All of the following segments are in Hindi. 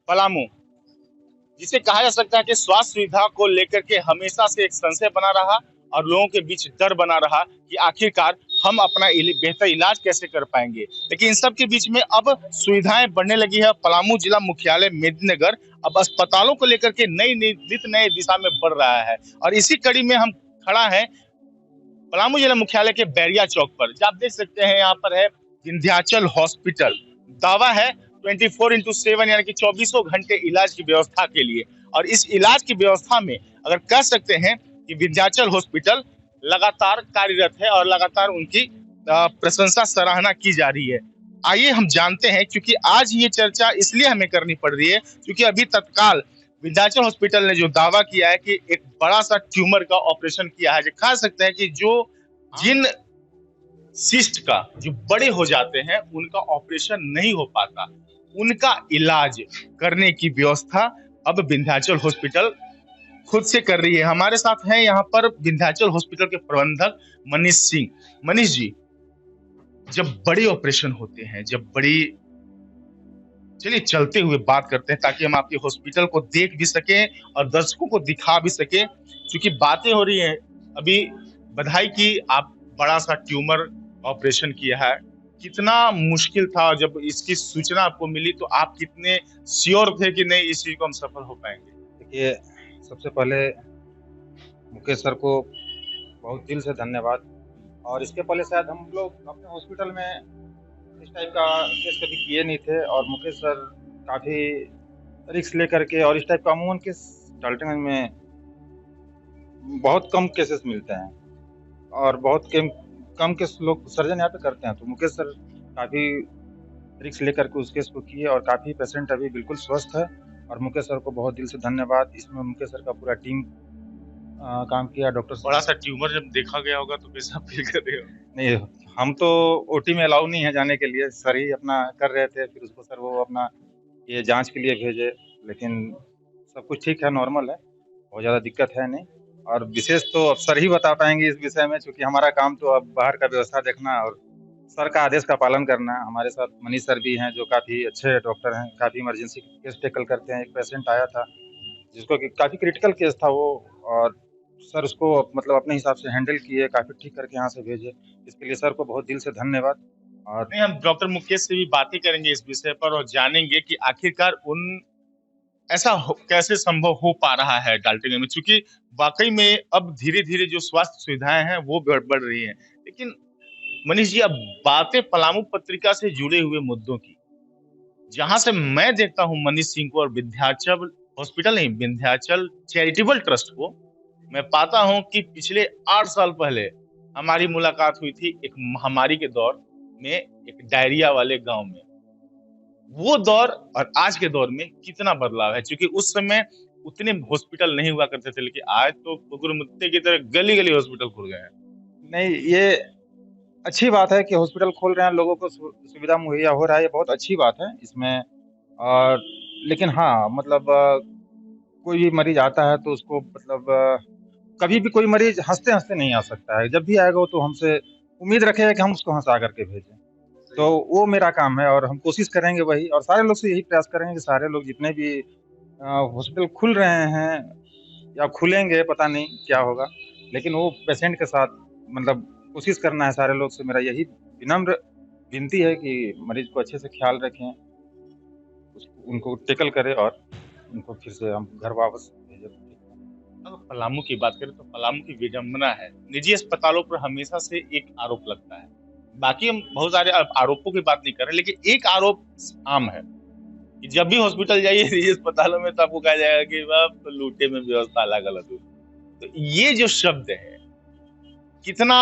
पलामू, जिसे कहा जा सकता है कि स्वास्थ्य सुविधा को लेकर के हमेशा से एक संशय बना रहा और लोगों के बीच डर बना रहा कि आखिरकार हम अपना बेहतर इलाज कैसे कर पाएंगे। लेकिन इन सब के बीच में अब सुविधाएं बढ़ने लगी है। पलामू जिला मुख्यालय मेदिनीनगर अब अस्पतालों को लेकर के नई नई नित नए दिशा में बढ़ रहा है और इसी कड़ी में हम खड़ा है पलामू जिला मुख्यालय के बैरिया चौक पर, जो आप देख सकते हैं यहाँ पर है विंध्याचल हॉस्पिटल। दावा है 24x7 यानी कि 24 घंटे इलाज की व्यवस्था के लिए। और इस इलाज की व्यवस्था में अगर कह सकते हैं कि विंध्याचल हॉस्पिटल लगातार कार्यरत है और लगातार उनकी प्रशंसा सराहना की जा रही है। आइए हम जानते हैं, क्योंकि आज ये चर्चा इसलिए हमें करनी पड़ रही है क्योंकि अभी तत्काल विंध्याचल हॉस्पिटल ने जो दावा किया है कि एक बड़ा सा ट्यूमर का ऑपरेशन किया है, जो कह सकते हैं कि जो जिन सिस्ट का जो बड़े हो जाते हैं उनका ऑपरेशन नहीं हो पाता, उनका इलाज करने की व्यवस्था अब विंध्याचल हॉस्पिटल खुद से कर रही है। हमारे साथ हैं यहाँ पर विंध्याचल हॉस्पिटल के प्रबंधक मनीष सिंह। मनीष जी, जब बड़े ऑपरेशन होते हैं, जब बड़ी, चलिए चलते हुए बात करते हैं ताकि हम आपके हॉस्पिटल को देख भी सकें और दर्शकों को दिखा भी सकें, क्योंकि बातें हो रही हैं अभी। बधाई की, आप बड़ा सा ट्यूमर ऑपरेशन किया है। कितना मुश्किल था जब इसकी सूचना आपको मिली, तो आप कितने श्योर थे कि नहीं इस चीज को हम सफल हो पाएंगे? देखिए, सबसे पहले मुकेश सर को बहुत दिल से धन्यवाद। और इसके पहले शायद हम लोग अपने हॉस्पिटल में इस टाइप का केस कभी किए नहीं थे और मुकेश सर काफ़ी रिस्क लेकर के, और इस टाइप का अमूमन केस डाल्टनगंज में बहुत कम केसेस मिलते हैं और बहुत कम केस लोग सर्जन यहाँ पे करते हैं। तो मुकेश सर काफ़ी रिस्क लेकर के उस केस को किए और काफ़ी पेशेंट अभी बिल्कुल स्वस्थ है और मुकेश सर को बहुत दिल से धन्यवाद। इसमें मुकेश सर का पूरा टीम काम किया। डॉक्टर बड़ा सा ट्यूमर जब देखा गया होगा तो कैसा फील कर रहे हो? नहीं, हम तो ओटी में अलाउ नहीं है जाने के लिए, सर ही अपना कर रहे थे। फिर उसको सर वो अपना ये जांच के लिए भेजे, लेकिन सब कुछ ठीक है, नॉर्मल है, बहुत ज़्यादा दिक्कत है नहीं। और विशेष तो अब सर ही बता पाएंगे इस विषय में, क्योंकि हमारा काम तो अब बाहर का व्यवस्था देखना और सर का आदेश का पालन करना। हमारे साथ मनीष सर भी हैं जो काफ़ी अच्छे डॉक्टर हैं, काफ़ी इमरजेंसी केस टैकल करते हैं। एक पेशेंट आया था जिसको कि काफ़ी क्रिटिकल केस था वो, और सर उसको मतलब अपने हिसाब से हैंडल किए, काफ़ी ठीक करके यहाँ से भेजे। इसके लिए सर को बहुत दिल से धन्यवाद। और नहीं, हम डॉक्टर मुकेश से भी बातें करेंगे इस विषय पर और जानेंगे कि आखिरकार उन कैसे संभव हो पा रहा है डाल्टनगंज में, क्योंकि वाकई में अब धीरे धीरे जो स्वास्थ्य सुविधाएं हैं वो बढ़ रही हैं। लेकिन मनीष जी, अब बातें पलामू पत्रिका से जुड़े हुए मुद्दों की, जहां से मैं देखता हूं मनीष सिंह को और विंध्याचल हॉस्पिटल नहीं, विंध्याचल चैरिटेबल ट्रस्ट को, मैं पाता हूं कि पिछले 8 साल पहले हमारी मुलाकात हुई थी एक महामारी के दौर में, एक डायरिया वाले गांव में। वो दौर और आज के दौर में कितना बदलाव है, क्योंकि उस समय उतने हॉस्पिटल नहीं हुआ करते थे, लेकिन आज तो कुकुर मुत्ते की तरह गली गली हॉस्पिटल खुल गए हैं। नहीं, ये अच्छी बात है कि हॉस्पिटल खोल रहे हैं, लोगों को सुविधा मुहैया हो रहा है, ये बहुत अच्छी बात है इसमें। और लेकिन हाँ, मतलब कोई भी मरीज आता है तो उसको मतलब कभी भी कोई मरीज हंसते हंसते नहीं आ सकता है। जब भी आएगा वो तो हमसे उम्मीद रखेगा कि हम उसको हंसा करके भेजें, तो वो मेरा काम है और हम कोशिश करेंगे वही। और सारे लोग से यही प्रयास करेंगे कि सारे लोग जितने भी हॉस्पिटल खुल रहे हैं या खुलेंगे, पता नहीं क्या होगा, लेकिन वो पेशेंट के साथ मतलब कोशिश करना है। सारे लोग से मेरा यही विनम्र विनती है कि मरीज को अच्छे से ख्याल रखें, उनको टेकल करें और उनको फिर से हम घर वापस भेजें। अगर पलामू की बात करें तो पलामू की विडंबना है, निजी अस्पतालों पर हमेशा से एक आरोप लगता है। बाकी हम बहुत सारे आरोपों की बात नहीं कर रहे, लेकिन एक आरोप आम है कि जब भी हॉस्पिटल जाइए निजी अस्पतालों में तो आपको कहा जाएगा कि वह तो लूटे में व्यवस्था अलग अलग हुई। तो ये जो शब्द है, कितना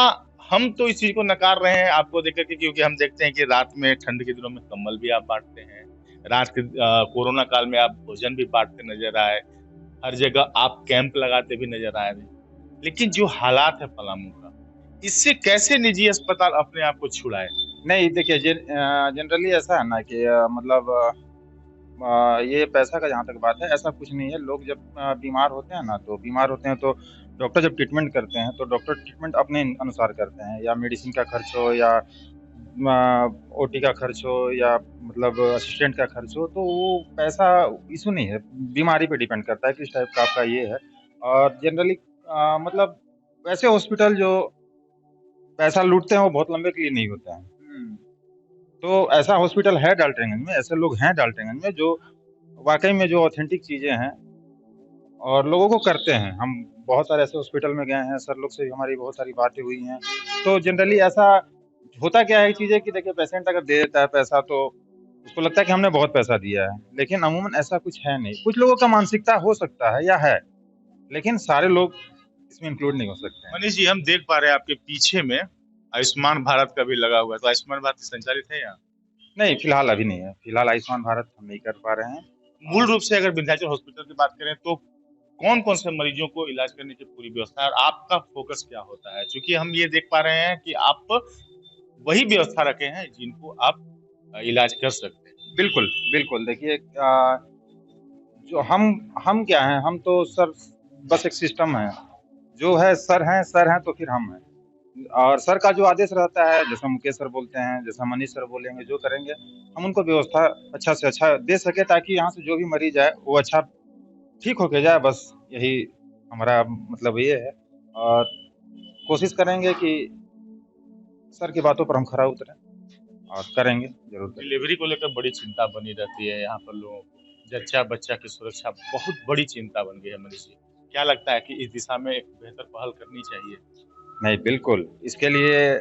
हम तो इस चीज को नकार रहे हैं आपको देख करके, क्योंकि हम देखते हैं कि रात में ठंड के दिनों में कंबल भी आप बांटते हैं, रात के कोरोना काल में आप भोजन भी बांटते नजर आए, हर जगह आप कैंप लगाते भी नजर आए। लेकिन जो हालात है पलामू का, इससे कैसे निजी अस्पताल अपने आप को छुड़ाए? नहीं, देखिए, जनरली ऐसा है ना कि मतलब ये पैसा का जहाँ तक बात है, ऐसा कुछ नहीं है। लोग जब बीमार होते हैं ना, तो बीमार होते हैं तो डॉक्टर जब ट्रीटमेंट करते हैं तो डॉक्टर ट्रीटमेंट अपने अनुसार करते हैं, या मेडिसिन का खर्च हो या ओटी का खर्च हो या मतलब असिस्टेंट का खर्च हो, तो वो पैसा इशू नहीं है, बीमारी पे डिपेंड करता है किस टाइप का आपका ये है। और जनरली मतलब वैसे हॉस्पिटल जो पैसा लूटते हैं वो बहुत लंबे के लिए नहीं होते हैं। तो ऐसा हॉस्पिटल है डाल्टनगंज में, ऐसे लोग हैं डाल्टनगंज में जो वाक़ई में जो ऑथेंटिक चीज़ें हैं और लोगों को करते हैं। हम बहुत सारे ऐसे हॉस्पिटल में गए हैं, सर लोग से भी हमारी बहुत सारी बातें हुई हैं। तो जनरली ऐसा होता क्या है चीज़ें कि देखिए पेशेंट अगर दे देता है पैसा तो उसको लगता है कि हमने बहुत पैसा दिया है, लेकिन अमूमन ऐसा कुछ है नहीं। कुछ लोगों का मानसिकता हो सकता है या है, लेकिन सारे लोग इसमें इंक्लूड नहीं हो सकते हैं। मनीष जी, हम देख पा रहे हैं आपके पीछे में आयुष्मान भारत का भी लगा हुआ है, तो आयुष्मान भारत संचालित है यहाँ? नहीं, फिलहाल अभी नहीं है। फिलहाल आयुष्मान भारत हम नहीं कर पा रहे हैं। मूल रूप से अगर विंध्याचल हॉस्पिटल की बात करें तो कौन कौन से मरीजों को इलाज करने की पूरी व्यवस्था है और आपका फोकस क्या होता है, क्योंकि हम ये देख पा रहे हैं कि आप वही व्यवस्था रखे हैं जिनको आप इलाज कर सकते हैं। बिल्कुल, बिल्कुल। देखिए जो हम क्या हैं, हम तो सर बस एक सिस्टम है। जो है सर हैं तो फिर हम हैं। और सर का जो आदेश रहता है, जैसा मुकेश सर बोलते हैं, जैसा मनीष सर बोलेंगे, जो करेंगे, हम उनको व्यवस्था अच्छा से अच्छा दे सकें ताकि यहाँ से जो भी मरीज़ आए, वो अच्छा ठीक होके जाए, बस यही हमारा मतलब ये है। और कोशिश करेंगे कि सर की बातों पर हम खरा उतरें और करेंगे, ज़रूर करेंगे। डिलीवरी को लेकर बड़ी चिंता बनी रहती है यहाँ पर लोगों को, जच्चा बच्चा की सुरक्षा बहुत बड़ी चिंता बन गई है। मनीष जी, क्या लगता है कि इस दिशा में एक बेहतर पहल करनी चाहिए? नहीं, बिल्कुल, इसके लिए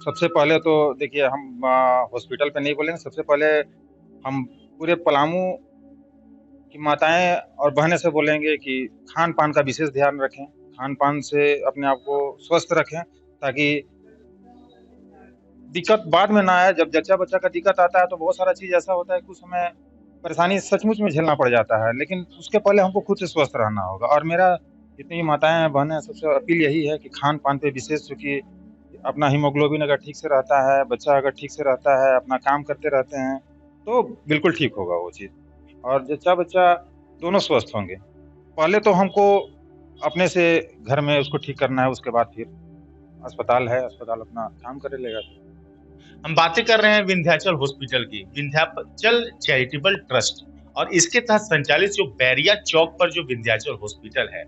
सबसे पहले तो देखिए हम हॉस्पिटल पे नहीं बोलेंगे, सबसे पहले हम पूरे पलामू की माताएँ और बहनें से बोलेंगे कि खान-पान का विशेष ध्यान रखें। खान-पान से अपने आप को स्वस्थ रखें ताकि दिक्कत बाद में ना आए। जब जच्चा-बच्चा का दिक्कत आता है तो बहुत सारा चीज़ ऐसा होता है कि उस समय परेशानी सचमुच में झेलना पड़ जाता है, लेकिन उसके पहले हमको खुद से स्वस्थ रहना होगा। और मेरा जितनी भी माताएँ हैं, बहनें हैं, सबसे अपील यही है कि खान-पान पे विशेष, चूँकि अपना हीमोग्लोबिन अगर ठीक से रहता है, बच्चा अगर ठीक से रहता है, अपना काम करते रहते हैं, तो बिल्कुल ठीक होगा वो चीज़। और जच्चा-बच्चा दोनों स्वस्थ होंगे। पहले तो हमको अपने से घर में उसको ठीक करना है, उसके बाद फिर अस्पताल है, अस्पताल अपना काम करे लेगा फिर। हम बातें कर रहे हैं विंध्याचल हॉस्पिटल की, विंध्याचल चैरिटेबल ट्रस्ट, और इसके तहत संचालित जो बैरिया चौक पर जो विंध्याचल हॉस्पिटल है,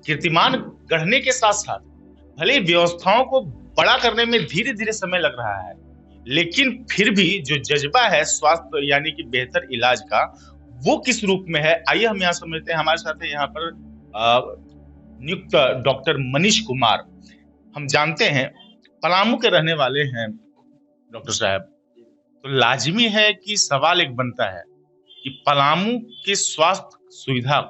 कीर्तिमान गढ़ने के साथ साथ भले ही व्यवस्थाओं को बड़ा करने में धीरे धीरे समय लग रहा है, लेकिन फिर भी जो जज्बा है स्वास्थ्य यानी कि बेहतर इलाज का, वो किस रूप में है, आइए हम यहाँ समझते हैं। हमारे साथ है यहाँ पर नियुक्त डॉक्टर मनीष कुमार। हम जानते हैं पलामू के रहने वाले हैं डॉक्टर साहब, तो लाजमी है कि सवाल एक बनता है कि पलामू की स्वास्थ्य सुविधा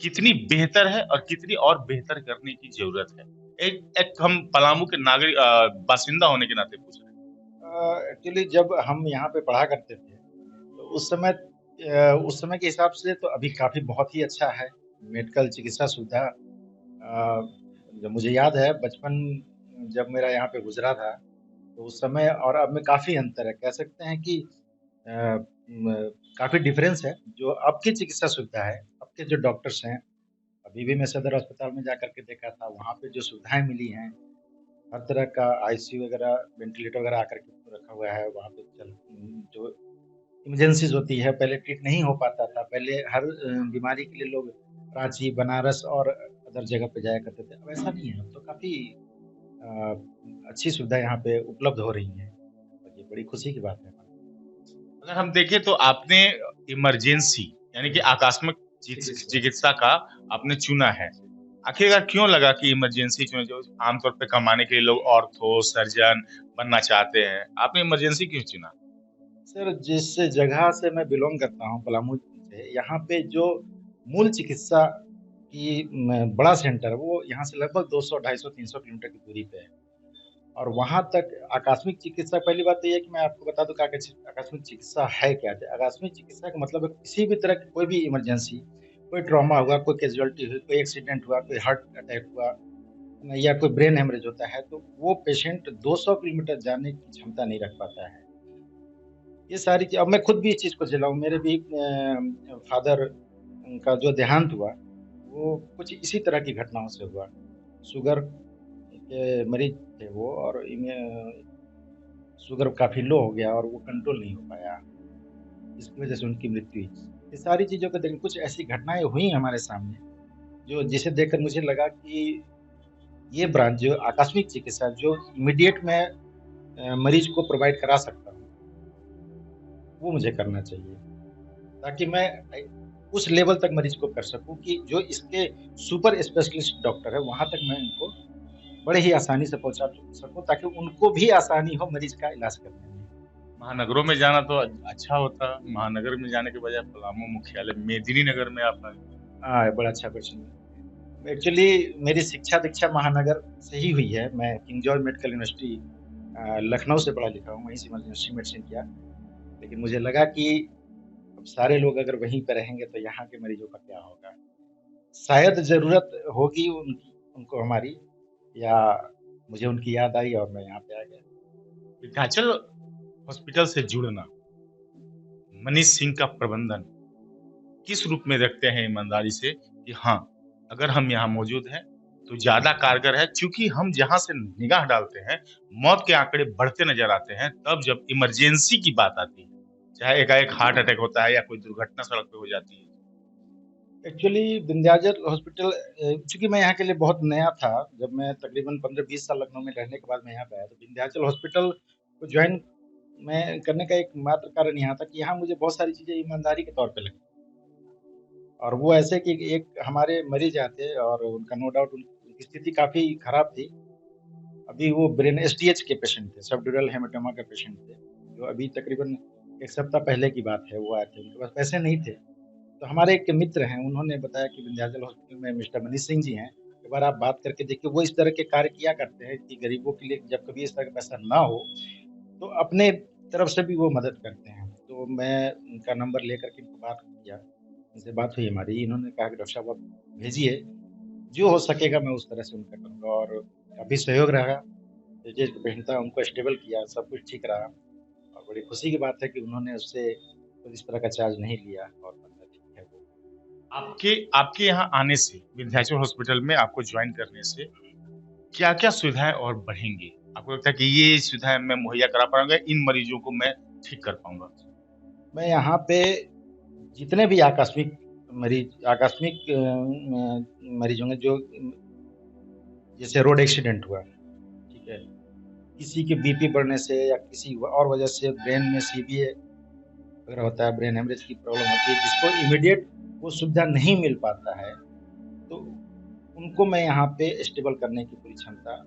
कितनी बेहतर है और कितनी और बेहतर करने की जरूरत है। एक हम पलामू के नागरिक बासिंदा होने के नाते पूछ रहे हैं। एक्चुअली जब हम यहाँ पे पढ़ा करते थे तो उस समय के हिसाब से तो अभी काफ़ी बहुत ही अच्छा है मेडिकल चिकित्सा सुविधा। जब मुझे याद है बचपन जब मेरा यहाँ पे गुजरा था तो उस समय और अब में काफ़ी अंतर है। कह सकते हैं कि काफ़ी डिफरेंस है। जो अब की चिकित्सा सुविधा है, अब के जो डॉक्टर्स हैं, अभी भी मैं सदर अस्पताल में जा कर के देखा था, वहाँ पे जो सुविधाएँ मिली हैं, हर तरह का आईसीयू वगैरह, वेंटिलेटर वगैरह आकर के रखा हुआ है। वहाँ पे जो इमरजेंसीज़ होती है, पहले ट्रीट नहीं हो पाता था। पहले हर बीमारी के लिए लोग रांची, बनारस और अदर जगह पे जाया करते थे। अब ऐसा नहीं है, अब तो काफ़ी अ, अच्छी सुविधा यहाँ पे उपलब्ध हो रही हैं और ये बड़ी खुशी की बात है। अगर हम देखें तो आपने इमरजेंसी यानी कि आकस्मिक चिकित्सा का आपने चुना है। आखिरकार क्यों लगा कि इमरजेंसी चुने? जो आमतौर पे कमाने के लिए लोग ऑर्थो सर्जन बनना चाहते हैं, आपने इमरजेंसी क्यों चुना? सर, जिस जगह से मैं बिलॉन्ग करता हूँ पलामू से, यहाँ पे जो मूल चिकित्सा की बड़ा सेंटर वो यहाँ से लगभग 200, 250, 300 किलोमीटर की दूरी पे है। और वहाँ तक आकस्मिक चिकित्सा, पहली बात तो ये है कि मैं आपको बता दूँ कि आकस्मिक चिकित्सा है क्या? आकस्मिक चिकित्सा का मतलब है किसी भी तरह की कोई भी इमरजेंसी, कोई ट्रॉमा हुआ, कोई कैज़ुअल्टी हुई, कोई एक्सीडेंट हुआ, कोई हार्ट अटैक हुआ या कोई ब्रेन हेमरेज होता है, तो वो पेशेंट 200 किलोमीटर जाने की क्षमता नहीं रख पाता है। ये सारी चीज़, अब मैं खुद भी इस चीज़ को झेला हूँ। मेरे भी फादर का जो देहांत हुआ, वो कुछ इसी तरह की घटनाओं से हुआ। शुगर के मरीज़ थे वो और शुगर काफ़ी लो हो गया और वो कंट्रोल नहीं हो पाया, जिसकी वजह से उनकी मृत्यु हुई। ये सारी चीज़ों को देख कुछ ऐसी घटनाएँ हुई हमारे सामने, जो जिसे देखकर मुझे लगा कि ये ब्रांच जो आकस्मिक चिकित्सा जो इमीडिएट मैं मरीज़ को प्रोवाइड करा सकता हूँ, वो मुझे करना चाहिए। ताकि मैं उस लेवल तक मरीज़ को कर सकूँ कि जो इसके सुपर स्पेशलिस्ट डॉक्टर है, वहाँ तक मैं इनको बड़े ही आसानी से पहुँचा सकूँ ताकि उनको भी आसानी हो मरीज़ का इलाज करने में। महानगरों में जाना तो अच्छा होता, महानगर में जाने के बजाय पलामू मुख्यालय मेदिनीनगर में आप बड़ा अच्छा क्वेश्चन। एक्चुअली मेरी शिक्षा-दीक्षा महानगर से ही हुई है। मैं king George medical university Lucknow से पढ़ा लिखा हूँ, वहीं से इमरजेंसी मेडिसिन किया। लेकिन मुझे लगा कि अब सारे लोग अगर वहीं पे रहेंगे तो यहाँ के मरीज़ों का क्या होगा? शायद ज़रूरत होगी उनको हमारी या मुझे उनकी याद आई और मैं यहाँ पे आ गया। विंध्याचल हॉस्पिटल से जुड़ना, मनीष सिंह का प्रबंधन किस रूप में रखते हैं ईमानदारी से कि हाँ, अगर हम यहाँ मौजूद हैं तो ज्यादा कारगर है, क्योंकि हम जहां से निगाह डालते हैं मौत के आंकड़े बढ़ते नजर आते हैं तब जब इमरजेंसी की बात आती है, चाहे एकाएक हार्ट अटैक होता है या कोई दुर्घटना सड़क पे हो जाती है। एक्चुअली विंध्याचल हॉस्पिटल चूँकि मैं यहाँ के लिए बहुत नया था, जब मैं तकरीबन 15-20 साल लखनऊ में रहने के बाद मैं यहाँ पे आया, तो विंध्याचल हॉस्पिटल को जॉइन मैं करने का एकमात्र कारण यहाँ था कि यहाँ मुझे बहुत सारी चीज़ें ईमानदारी के तौर पे लगी। और वो ऐसे कि एक हमारे मरीज़ आते और उनका नो डाउट उनकी स्थिति काफ़ी खराब थी। अभी वो ब्रेन एसडीएच के पेशेंट थे, सबड्यूरल हेमाटोमा के पेशेंट थे, जो अभी तकरीबन 1 सप्ताह पहले की बात है, वो आए थे। उनके पास पैसे नहीं थे। तो हमारे एक मित्र हैं, उन्होंने बताया कि विंध्याचल हॉस्पिटल में मिस्टर मनीष सिंह जी हैं, एक बार आप बात करके देखिए। वो इस तरह के कार्य किया करते हैं कि गरीबों के लिए जब कभी इस तरह का पैसा ना हो, तो अपने तरफ से भी वो मदद करते हैं। तो मैं उनका नंबर लेकर के इनको बात किया, उनसे बात हुई हमारी। इन्होंने कहा कि डॉक्टर साहब आप भेजिए, जो हो सकेगा मैं उस तरह से उनका करूँगा और काफ़ी सहयोग रहा। जो पेशेंट था उनको स्टेबल किया, सब कुछ ठीक रहा और बड़ी खुशी की बात है कि उन्होंने उससे कोई इस तरह का चार्ज नहीं लिया और बंदा ठीक है वो। आपके आपके यहाँ आने से, विंध्याचल हॉस्पिटल में आपको ज्वाइन करने से क्या क्या सुविधाएं और बढ़ेंगी? आपको लगता है कि ये सुविधाएं मैं मुहैया करा पाऊंगा, इन मरीजों को मैं ठीक कर पाऊंगा? मैं यहाँ पे जितने भी आकस्मिक मरीज होंगे जो जैसे रोड एक्सीडेंट हुआ, ठीक है? किसी के बीपी बढ़ने से या किसी और वजह से ब्रेन में सीबीए वगैरह होता है, ब्रेन हेमरेज की प्रॉब्लम होती है, जिसको इमीडिएट वो सुविधा नहीं मिल पाता है, तो उनको मैं यहाँ पे स्टेबल करने की पूरी क्षमता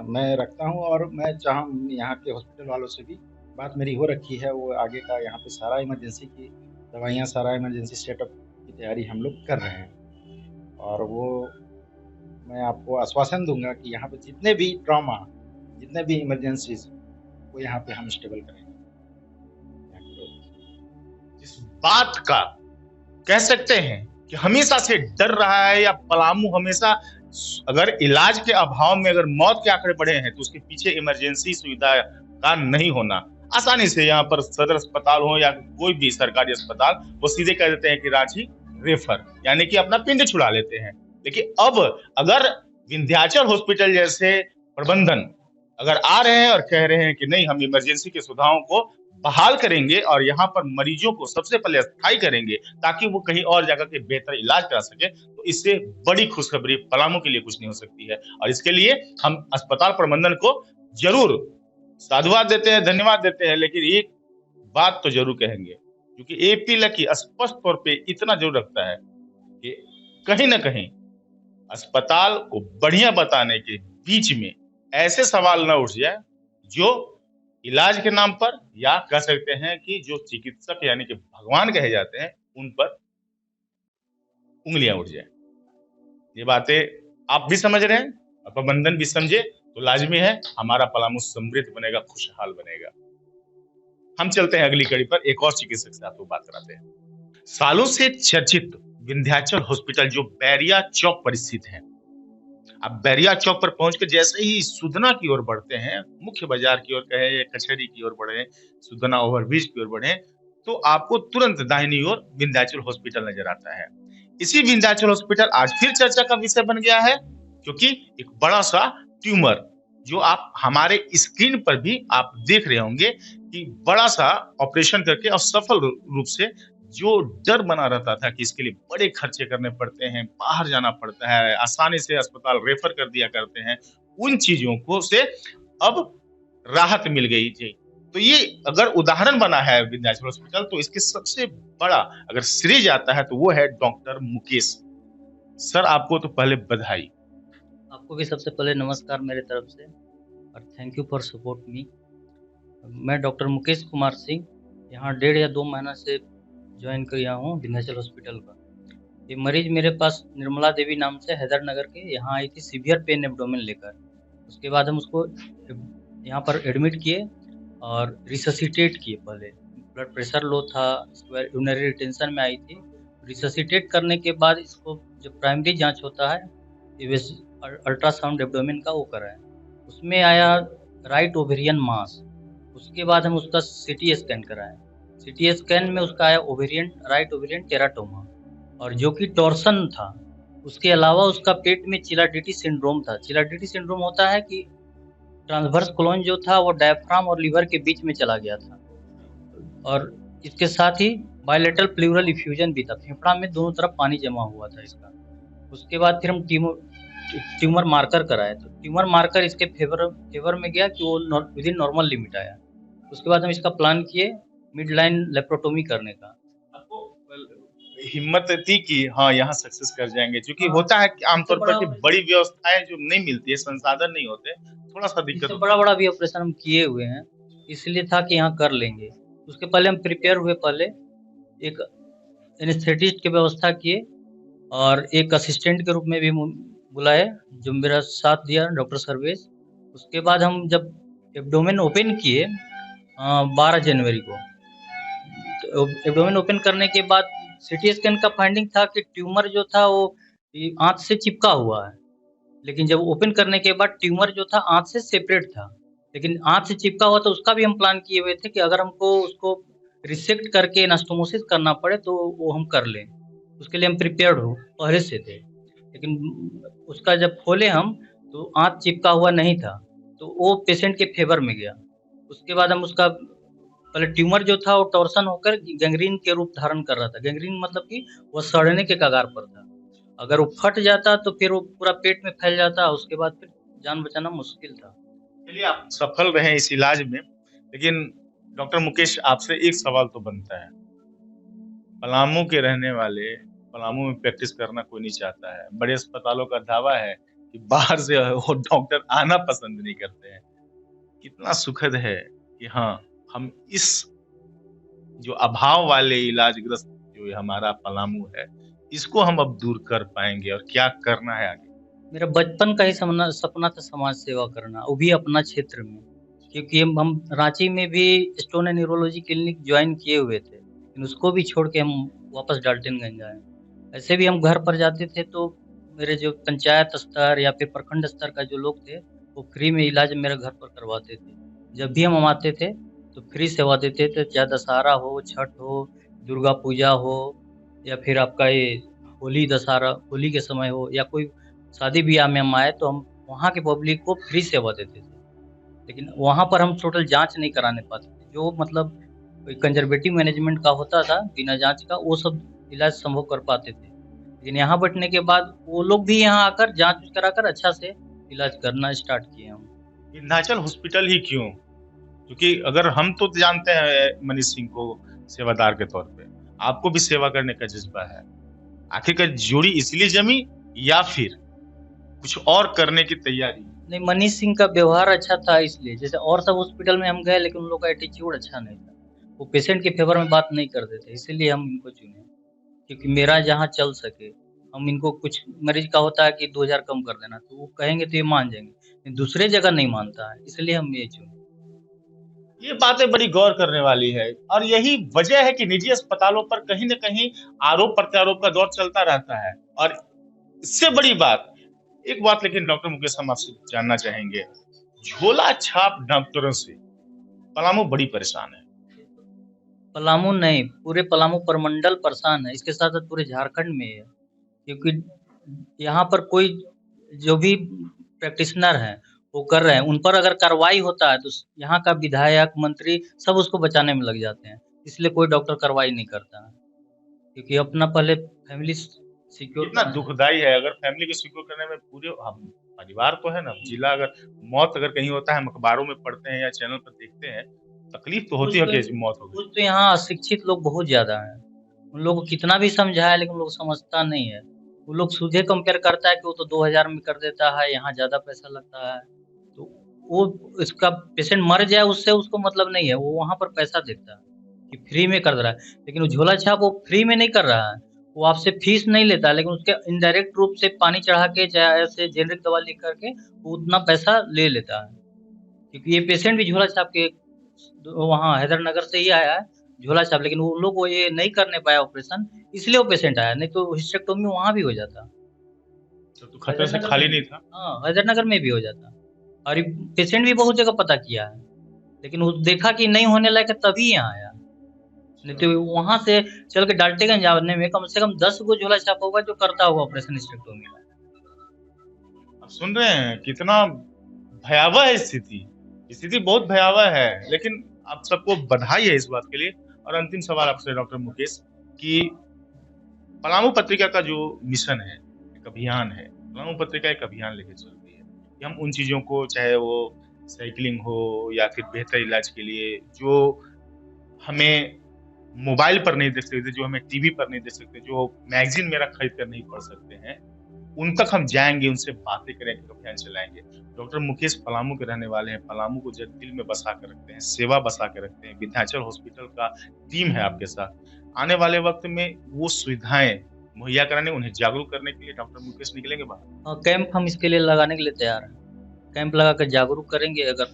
मैं रखता हूँ और मैं यहाँ के हॉस्पिटल वालों से भी बात मेरी हो रखी है। वो आगे का यहाँ पे सारा इमरजेंसी की दवाइयाँ, सारा इमरजेंसी सेटअप की तैयारी हम लोग कर रहे हैं और वो मैं आपको आश्वासन दूँगा कि यहाँ पे जितने भी ट्रॉमा, जितने भी इमरजेंसीज़, वो यहाँ पे हम स्टेबल करेंगे। जिस बात का कह सकते हैं कि हमेशा से डर रहा है या पलामू हमेशा, अगर इलाज के अभाव में अगर मौत के आंकड़े बढ़े हैं तो उसके पीछे इमरजेंसी सुविधा का नहीं होना। आसानी से यहाँ पर सदर अस्पताल हो या कोई भी सरकारी अस्पताल, वो सीधे कह देते हैं कि रांची रेफर, यानी कि अपना पिंड छुड़ा लेते हैं। लेकिन अब अगर विंध्याचल हॉस्पिटल जैसे प्रबंधन अगर आ रहे हैं और कह रहे हैं कि नहीं, हम इमरजेंसी की सुविधाओं को बहाल करेंगे और यहाँ पर मरीजों को सबसे पहले स्थायी करेंगे ताकि वो कहीं और जाकर के बेहतर इलाज करा सके, तो इससे बड़ी खुशखबरी पलामू के लिए कुछ नहीं हो सकती है। और इसके लिए हम अस्पताल प्रबंधन को जरूर साधुवाद देते हैं, धन्यवाद देते हैं, लेकिन एक बात तो जरूर कहेंगे, क्योंकि एपी लकी स्पष्ट तौर पे इतना जरूर रखता है कि कहीं ना कहीं अस्पताल को बढ़िया बताने के बीच में ऐसे सवाल न उठ जाए जो इलाज के नाम पर, या कह सकते हैं कि जो चिकित्सक यानी कि भगवान कहे जाते हैं, उन पर उंगलियां उठ जाए। ये बातें आप भी समझ रहे हैं और प्रबंधन भी समझे तो लाजमी है हमारा पलामू समृद्ध बनेगा, खुशहाल बनेगा। हम चलते हैं अगली कड़ी पर, एक और चिकित्सक से आपको बात कराते हैं। सालों से चर्चित विंध्याचल हॉस्पिटल जो बैरिया चौक पर स्थित है, आप बैरिया चौक पर पहुंचकर जैसे ही सुधना की ओर बढ़ते हैं, मुख्य बाजार की ओर कहें या कचहरी की ओर बढ़े, सुधना ओवरब्रिज की ओर बढ़े, तो आपको तुरंत दाहिनी ओर विंध्याचल हॉस्पिटल नजर आता है। इसी विंध्याचल हॉस्पिटल आज फिर चर्चा का विषय बन गया है, क्योंकि एक बड़ा सा ट्यूमर जो आप हमारे स्क्रीन पर भी आप देख रहे होंगे कि बड़ा सा ऑपरेशन करके और सफल रूप से जो डर बना रहता था कि इसके लिए बड़े खर्चे करने पड़ते हैं, बाहर जाना पड़ता है, आसानी से अस्पताल रेफर कर दिया करते हैं, उन चीजों को से अब राहत मिल गई जी। तो ये अगर उदाहरण बना है विंध्याचल हॉस्पिटल, तो इसके सबसे बड़ा अगर श्रेय जाता है तो वो है डॉक्टर मुकेश सर। आपको तो पहले बधाई। आपको भी सबसे पहले नमस्कार मेरे तरफ से और thank you for support me. मैं डॉक्टर मुकेश कुमार सिंह यहाँ 1.5 या 2 महीना से ज्वाइन किया हूँ विंध्याचल हॉस्पिटल का। ये मरीज मेरे पास निर्मला देवी नाम से हैदरनगर के यहाँ आई थी सीवियर पेन एब्डोमेन लेकर। उसके बाद हम उसको यहाँ पर एडमिट किए और रिससिटेट किए। पहले ब्लड प्रेशर लो था, इसके बाद यूरिनरी रिटेंशन में आई थी। रिससिटेट करने के बाद इसको जो प्राइमरी जांच होता है अल्ट्रासाउंड एब्डोमेन का वो कराया, उसमें आया राइट ओवेरियन मास। उसके बाद हम उसका सीटी स्कैन कराए। सीटी स्कैन में उसका आया राइट ओवेरियन टेराटोमा और जो कि टॉर्सन था। उसके अलावा उसका पेट में चिलाडिटी सिंड्रोम था। चिलाडिटी सिंड्रोम होता है कि ट्रांसवर्स कोलन जो था वो डायफ्राम और लीवर के बीच में चला गया था और इसके साथ ही बायलेटरल प्लूरल इफ्यूजन भी था। फेफड़ा में दोनों तरफ पानी जमा हुआ था इसका। उसके बाद फिर हम ट्यूमर मार्कर कराए, तो ट्यूमर मार्कर इसके फेवर में गया कि वो विद इन नॉर्मल लिमिट आया। उसके बाद हम इसका प्लान किए मिड लाइन लेप्रोटोमी करने का। आपको हिम्मत थी कि हाँ यहाँ सक्सेस कर जाएंगे, क्योंकि होता है कि आमतौर पर कि बड़ी व्यवस्थाएं जो नहीं मिलती है, संसाधन नहीं होते, थोड़ा सा दिक्कत होता है। बड़ा बड़ा भी ऑपरेशन हम किए हुए हैं, इसलिए था कि यहाँ कर लेंगे। उसके पहले हम प्रिपेयर हुए, पहले एक एनेस्थेटिस्ट की व्यवस्था किए और एक असिस्टेंट के रूप में भी बुलाए जो मेरा साथ दिया, डॉक्टर सर्वेश। उसके बाद हम जब एब्डोमेन ओपन किए 12 जनवरी को, तो एब्डोमेन ओपन करने के बाद सीटी स्कैन का फाइंडिंग था कि ट्यूमर जो था वो आंत से चिपका हुआ है, लेकिन जब ओपन करने के बाद ट्यूमर जो था आंत से सेपरेट था, लेकिन आंत से चिपका हुआ। तो उसका भी हम प्लान किए हुए थे कि अगर हमको उसको रिसेक्ट करके एनास्टोमोसिस करना पड़े तो वो हम कर लें, उसके लिए हम प्रिपेयर्ड हो पहले से थे। लेकिन उसका जब खोले हम तो आंत चिपका हुआ नहीं था, तो वो पेशेंट के फेवर में गया। उसके बाद हम उसका पहले ट्यूमर जो था वो टॉर्सन होकर गैंग्रीन के रूप धारण कर रहा था। गैंग्रीन मतलब कि वो सड़ने के कगार पर था। अगर वो फट जाता तो फिर वो पूरा पेट में फैल जाता, उसके बाद फिर जान बचाना मुश्किल था। चलिए, आप सफल रहे इस इलाज में। लेकिन डॉक्टर मुकेश, आपसे एक सवाल तो बनता है। पलामू के रहने वाले, पलामू में प्रैक्टिस करना कोई नहीं चाहता है। बड़े अस्पतालों का दावा है कि बाहर से वो डॉक्टर आना पसंद नहीं करते हैं। कितना सुखद है कि हाँ, हम इस जो अभाव वाले इलाजग्रस्त जो हमारा पलामू है, इसको हम अब दूर कर पाएंगे। और क्या करना है आगे? मेरा बचपन का ही सपना था समाज सेवा करना, वो भी अपना क्षेत्र में। क्योंकि हम रांची में भी stone and neurology clinic join किए हुए थे, लेकिन उसको भी छोड़ के हम वापस डाल्टनगंज आए। ऐसे भी हम घर पर जाते थे तो मेरे जो पंचायत स्तर या फिर प्रखंड स्तर का जो लोग थे वो फ्री में इलाज मेरे घर पर करवाते थे। जब भी हम आते थे तो फ्री सेवा देते थे, चाहे दशहरा हो, छठ हो, दुर्गा पूजा हो, या फिर आपका ये होली दशहरा, होली के समय हो, या कोई शादी ब्याह में हम आए तो हम वहाँ के पब्लिक को फ्री सेवा देते थे। लेकिन वहाँ पर हम टोटल जांच नहीं कराने पाते थे, जो मतलब कंजर्वेटिव मैनेजमेंट का होता था बिना जांच का, वो सब इलाज संभव कर पाते थे। लेकिन यहाँ बैठने के बाद वो लोग भी यहाँ आकर जांच कराकर अच्छा से इलाज करना स्टार्ट किए हम। विंध्याचल हॉस्पिटल ही क्यों? क्योंकि अगर हम तो जानते हैं मनीष सिंह को सेवादार के तौर पे, आपको भी सेवा करने का जज्बा है। आखिरकार जोड़ी इसलिए जमी या फिर कुछ और करने की तैयारी? नहीं, मनीष सिंह का व्यवहार अच्छा था इसलिए। जैसे और सब हॉस्पिटल में हम गए लेकिन उन लोग का एटीट्यूड अच्छा नहीं था, वो पेशेंट के फेवर में बात नहीं करते थे, इसीलिए हम इनको चुने। क्योंकि मेरा जहाँ चल सके, हम इनको कुछ मरीज का होता है कि 2000 कम कर देना, तो वो कहेंगे तो ये मान जाएंगे, दूसरे जगह नहीं मानता है, इसलिए हम ये चुने। ये बातें बड़ी गौर करने वाली है और यही वजह है कि निजी अस्पतालों पर कहीं न कहीं आरोप प्रत्यारोप का दौर चलता रहता है। और इससे बड़ी बात, एक बात लेकिन डॉक्टर मुकेश हम आपसे जानना चाहेंगे, झोला छाप डॉक्टरों से पलामू बड़ी परेशान है। पलामू नहीं, पूरे पलामू प्रमंडल परेशान है, इसके साथ साथ पूरे झारखंड में है। क्योंकि यहाँ पर कोई जो भी प्रैक्टिशनर है वो कर रहे हैं, उन पर अगर कार्रवाई होता है तो यहाँ का विधायक, मंत्री सब उसको बचाने में लग जाते हैं। इसलिए कोई डॉक्टर कार्रवाई नहीं करता है, क्योंकि अपना पहले फैमिली सिक्योर कितना करना है। दुखदाई है। अगर फैमिली को सिक्योर करने में पूरे हम परिवार तो है ना, जिला अगर मौत अगर कहीं होता है, हम अखबारों में पढ़ते हैं या चैनल पर देखते हैं, तकलीफ तो होती है कि ऐसी मौत हो गई। कुछ तो यहाँ अशिक्षित लोग बहुत ज्यादा हैं। उन लोगों को कितना भी समझाया लेकिन लोग समझता नहीं है। वो लोग सीधे कंपेयर करता है कि वो तो 2000 में कर देता है, यहाँ ज्यादा पैसा लगता है। तो वो इसका पेशेंट मर जाए उससे उसको मतलब नहीं है, वो वहां पर पैसा देखता है कि फ्री में कर रहा है। लेकिन वो झोला छाप वो फ्री में नहीं कर रहा है, वो आपसे फीस नहीं लेता है, लेकिन उसके इनडायरेक्ट रूप से पानी चढ़ा के चाहे ऐसे जेनरिक दवा लिख करके वो उतना पैसा ले लेता है। क्योंकि ये पेशेंट भी झोला छाप के वहाँ हैदरनगर से ही आया है झोला छाप, लेकिन वो लोग वो ये नहीं करने पाया ऑपरेशन, इसलिए वो पेशेंट आया, नहीं तो हिस्टेक्टोमी वहां भी हो जाता। तो खतरे से खाली नहीं था। हाँ, हैदरनगर में भी हो जाता। और पेशेंट भी बहुत जगह पता किया है, लेकिन वो देखा कि नहीं होने लायक है तभी यहाँ आया। नहीं तो वहां से चल के डाल्टेगंज आने में कम से कम 10 गो झोला छाप होगा जो करता होगा ऑपरेशन हिस्टेक्टोमी का। आप सुन रहे हैं कितना भयावह है स्थिति। स्थिति बहुत भयावह है, लेकिन आप सबको बधाई है इस बात के लिए। और अंतिम सवाल आपसे डॉक्टर मुकेश, कि पलामू पत्रिका का जो मिशन है, एक अभियान है, पलामू पत्रिका एक अभियान लेके चल रही है कि हम उन चीजों को, चाहे वो साइकिलिंग हो या फिर बेहतर इलाज के लिए, जो हमें मोबाइल पर नहीं देख सकते, जो हमें टीवी पर नहीं देख सकते, जो मैगजीन मेरा खरीद कर नहीं पढ़ सकते हैं, उन तक हम जाएंगे, उनसे बातें करेंगे, अभियान चलाएंगे। डॉक्टर मुकेश पलामू के रहने वाले हैं, पलामू को दिल में बसा कर रखते हैं, सेवा बसा के रखते हैं। विंध्याचल हॉस्पिटल का टीम है आपके साथ। आने वाले वक्त में वो सुविधाएं मुहैया कराने, उन्हें जागरूक करने के लिए डॉक्टर मुकेश निकलेंगे बाहर। कैंप हम इसके लिए लगाने के लिए तैयार हैं। कैंप लगा कर जागरूक करेंगे। अगर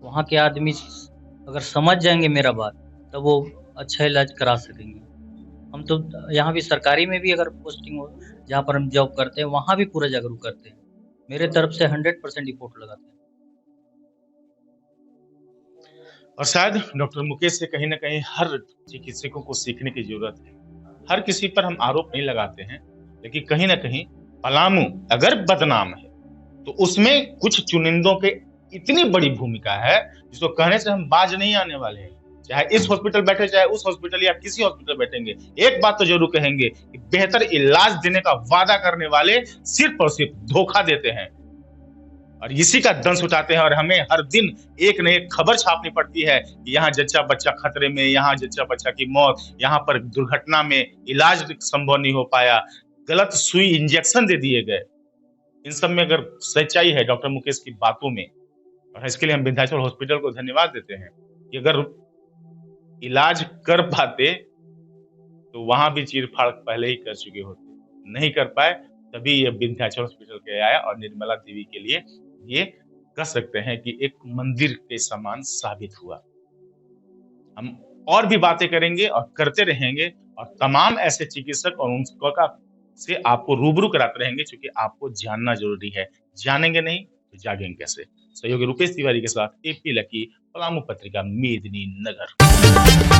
वहाँ के आदमी अगर समझ जाएंगे मेरा बात, तब वो अच्छा इलाज करा सकेंगे। हम तो यहाँ भी सरकारी में भी अगर पोस्टिंग हो, जहाँ पर हम जॉब करते हैं, वहाँ भी पूरा जागरूक करते हैं। मेरे तरफ से 100% रिपोर्ट लगाते हैं। और शायद डॉक्टर मुकेश से कहीं ना कहीं हर चिकित्सकों को सीखने की जरूरत है। हर किसी पर हम आरोप नहीं लगाते हैं, लेकिन कहीं ना कहीं पलामू अगर बदनाम है तो उसमें कुछ चुनिंदों के इतनी बड़ी भूमिका है जिसको कहने से हम बाज नहीं आने वाले हैं। चाहे इस हॉस्पिटल बैठे, चाहे उस हॉस्पिटल या किसी हॉस्पिटल बैठेंगे, एक बात तो जरूर कहेंगे कि बेहतर इलाज देने का वादा करने वाले सिर्फ और सिर्फ धोखा देते हैं और इसी का दंश उठाते हैं। और हमें हर दिन एक न एक खबर छापनी पड़ती है कि यहाँ जच्चा बच्चा खतरे में, यहाँ जच्चा बच्चा की मौत, यहाँ पर दुर्घटना में इलाज संभव नहीं हो पाया, गलत सुई इंजेक्शन दे दिए गए। इन सब में अगर सच्चाई है डॉक्टर मुकेश की बातों में, और इसके लिए हम विंध्याचल हॉस्पिटल को धन्यवाद देते हैं कि अगर इलाज कर पाते तो वहां भी चीरफाड़ पहले ही कर चुके होते। नहीं कर पाए, तभी ये विंध्याचल हॉस्पिटल के आया और निर्मला देवी के लिए ये कह सकते हैं कि एक मंदिर के समान साबित हुआ। हम और भी बातें करेंगे और करते रहेंगे और तमाम ऐसे चिकित्सक और उनका से आपको रूबरू कराते रहेंगे, क्योंकि आपको जानना जरूरी है। जानेंगे नहीं तो जागेंगे कैसे। सहयोगी रुपेश तिवारी के साथ एपी लकी, पलामू पत्रिका, मेदिनी नगर।